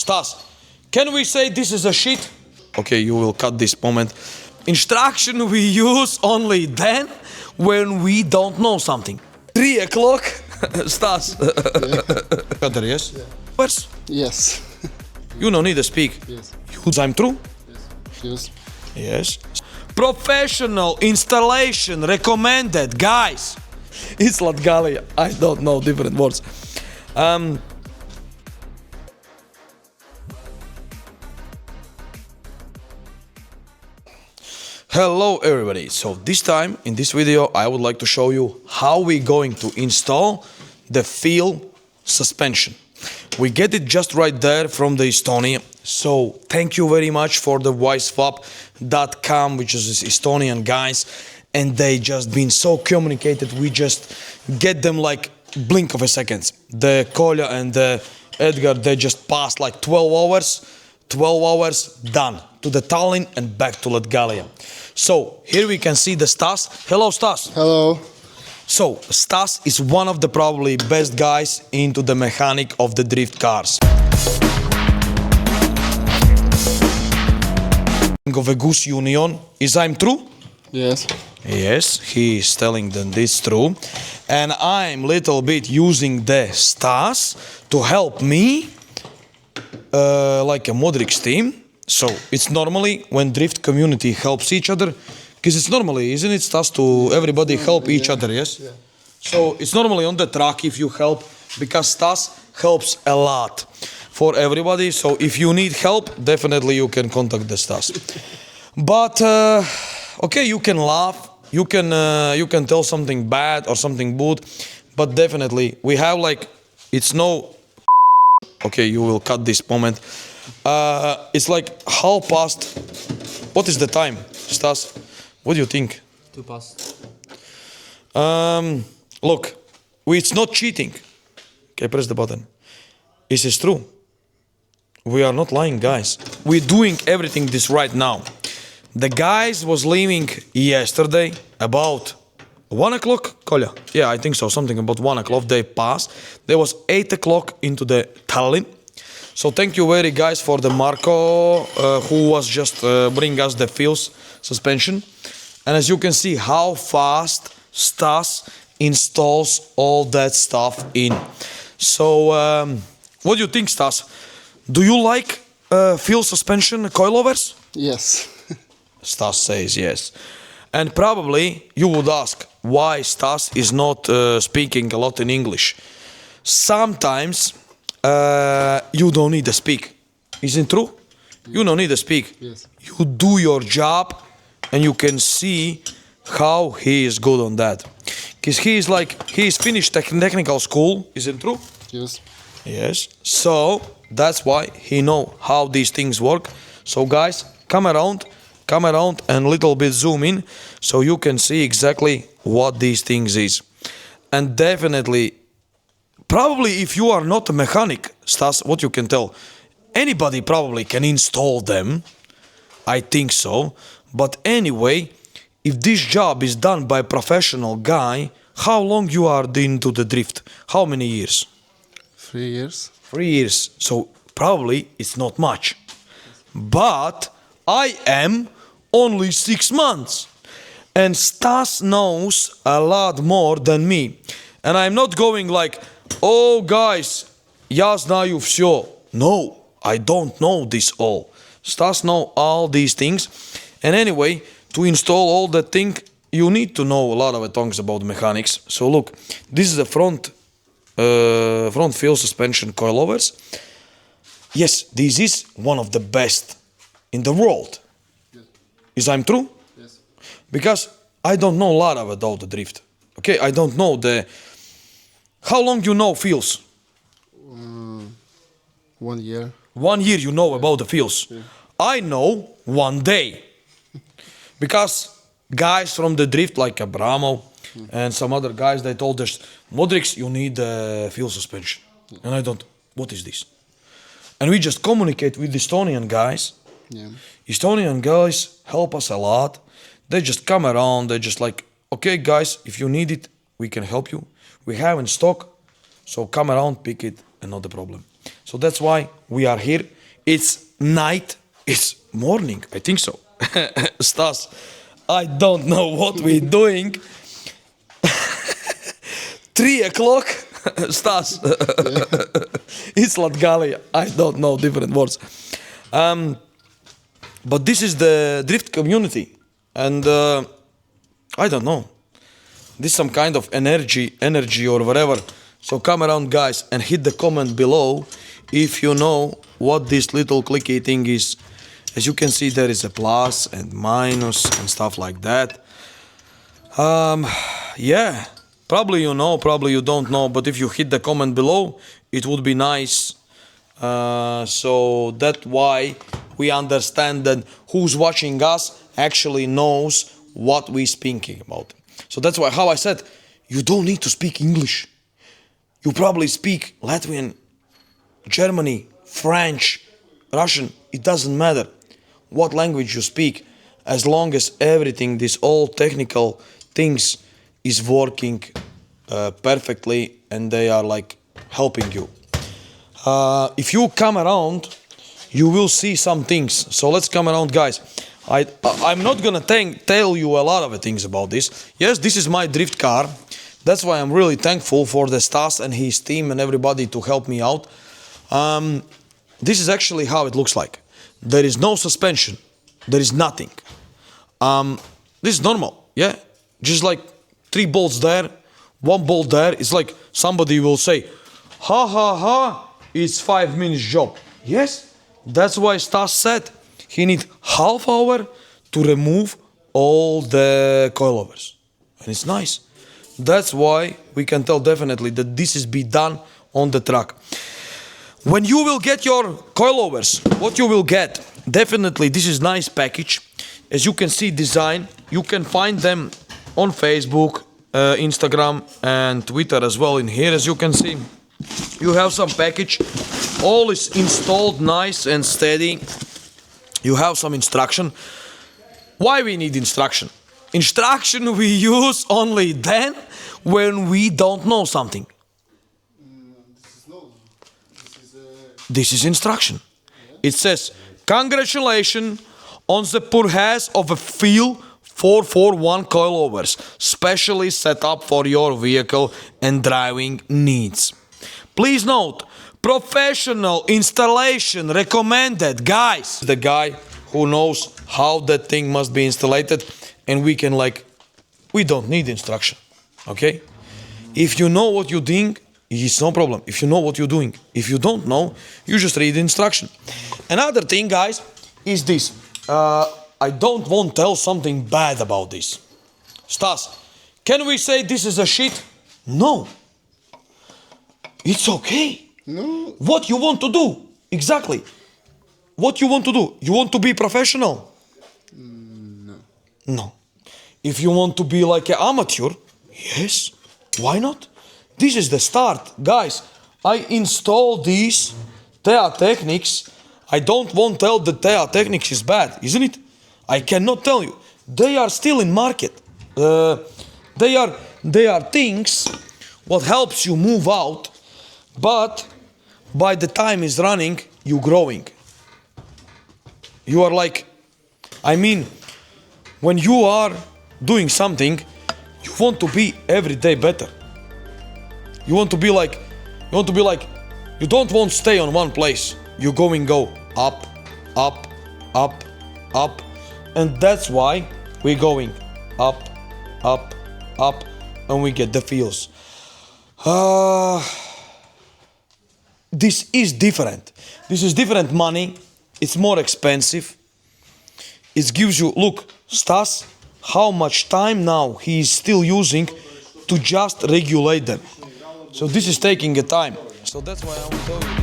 Stas, can we say this is a shit? Okay, you will cut this moment. Instruction we use only then when we don't know something. 3 o'clock. Stas. Kadar, yes? Where's? Yes. You don't need to speak. Yes. I'm true? Yes. Yes. Professional installation recommended, guys. It's Latgalija. I don't know different words. Hello everybody. So this time in this video I would like to show you how we're going to install the Feal Suspension. We get it just right there from the Estonia. So thank you very much for the wiseswap.com, which is this Estonian guys, and they just been so communicated. We just get them like blink of a second. The Kolja and the Edgar, they just passed like 12 hours done to the Tallinn and back to Latgalija. So here we can see the Stas. Hello Stas. Hello. So Stas is one of the probably best guys into the mechanic of the drift cars. Of a Goose Union. Is I'm true? Yes. Yes, he is telling them this true. And I'm little bit using the Stas to help me like a Modric's team. So it's normally when drift community helps each other, because it's normally, isn't it, Stas, to everybody help each other, yes? Yeah. So it's normally on the track if you help, because Stas helps a lot for everybody. So if you need help, definitely you can contact the Stas. But okay, you can laugh, you can tell something bad or something good, but definitely we have like, it's no. Okay, you will cut this moment. It's like 1:30. What is the time, Stas? What do you think? 2 past. Look, it's not cheating. Okay, press the button. This is true. We are not lying, guys. We're doing everything this right now. The guys was leaving yesterday about 1 o'clock, Kolja? Yeah, I think so, something about 1 o'clock they passed. There was 8 o'clock into the Tallinn. So thank you very guys for the Marco who was just bring us the Feal Suspension. And as you can see how fast Stas installs all that stuff in. So what do you think, Stas? Do you like Feal Suspension coilovers? Yes. Stas says yes. And probably you would ask why Stas is not speaking a lot in English. Sometimes you don't need to speak. Isn't it true? You don't need to speak. Yes. You do your job and you can see how he is good on that. Because he's finished technical school. Isn't it true? Yes. Yes. So that's why he know how these things work. So guys, come around and little bit zoom in so you can see exactly what these things is. And definitely, probably if you are not a mechanic, Stas, what you can tell, anybody probably can install them. I think so. But anyway, if this job is done by a professional guy, how long you are into the drift? How many years? 3 years. 3 years. So probably it's not much. But I am only 6 months. And Stas knows a lot more than me. And I'm not going like, oh guys, я знаю всё. No, I don't know this all. Stas know all these things. And anyway, to install all that thing, you need to know a lot of things about mechanics. So look, this is the front Feal Suspension coilovers. Yes, this is one of the best in the world. Yes. Is I'm true? Yes. Because I don't know a lot about the drift. Okay, I don't know the. How long you know Feals? 1 year. 1 year you know about the Feals. Yeah. I know 1 day. Because guys from the drift like Abramo and some other guys, they told us, Modrics, you need Feal Suspension. And I don't, what is this? And we just communicate with Estonian guys. Yeah. Estonian guys help us a lot. They just come around, they just like, okay guys, if you need it, we can help you. We have in stock, so come around, pick it, and not the problem. So that's why we are here. It's night. It's morning. I think so. Stas, I don't know what we're doing. 3 o'clock. Stas. It's Latgalia. I don't know different words. But this is the drift community. And I don't know. This is some kind of energy or whatever. So come around, guys, and hit the comment below if you know what this little clicky thing is. As you can see, there is a plus and minus and stuff like that. Yeah, probably you know, probably you don't know, but if you hit the comment below, it would be nice. So that's why we understand that who's watching us actually knows what we're speaking about. So that's why how I said, you don't need to speak English. You probably speak Latvian, Germany, French, Russian. It doesn't matter what language you speak, as long as everything, these all technical things is working perfectly and they are like helping you. If you come around, you will see some things. So let's come around, guys. I'm not gonna tell you a lot of things about this. Yes, this is my drift car. That's why I'm really thankful for the Stas and his team and everybody to help me out. This is actually how it looks like. There is no suspension. There is nothing. This is normal, yeah? Just like 3 bolts there, 1 bolt there. It's like somebody will say, ha ha ha, it's 5 minutes job. Yes, that's why Stas said he need half hour to remove all the coilovers. And it's nice. That's why we can tell definitely that this is be done on the truck. When you will get your coilovers, what you will get, definitely this is nice package. As you can see design, you can find them on Facebook, Instagram and Twitter as well in here. As you can see, you have some package. All is installed nice and steady. You have some instruction. Why we need instruction? Instruction we use only then when we don't know something. This is instruction. It says, congratulations on the purchase of a Feal 441 coilovers, specially set up for your vehicle and driving needs. Please note, professional installation recommended, guys. The guy who knows how that thing must be installed, and we can we don't need instruction, okay? If you know what you're doing, it's no problem. If you know what you're doing. If you don't know, you just read the instruction. Another thing, guys, is this. I don't want to tell something bad about this. Stas, can we say this is a shit? No. It's okay. No. What you want to do? Exactly. What you want to do? You want to be professional? No. No. If you want to be like an amateur, yes. Why not? This is the start. Guys, I installed these TEA Technics. I don't want to tell that TEA Technics is bad, isn't it? I cannot tell you. They are still in market. They are things what helps you move out, but by the time is running, you growing. You are when you are doing something, you want to be every day better. You want to be like, you don't want to stay on one place. You go up, up, up, up. And that's why we're going up, up, up, and we get the feels. This is different. This is different money. It's more expensive. It gives you, look, Stas, how much time now he is still using to just regulate them. So this is taking a time. So that's why I will tell you.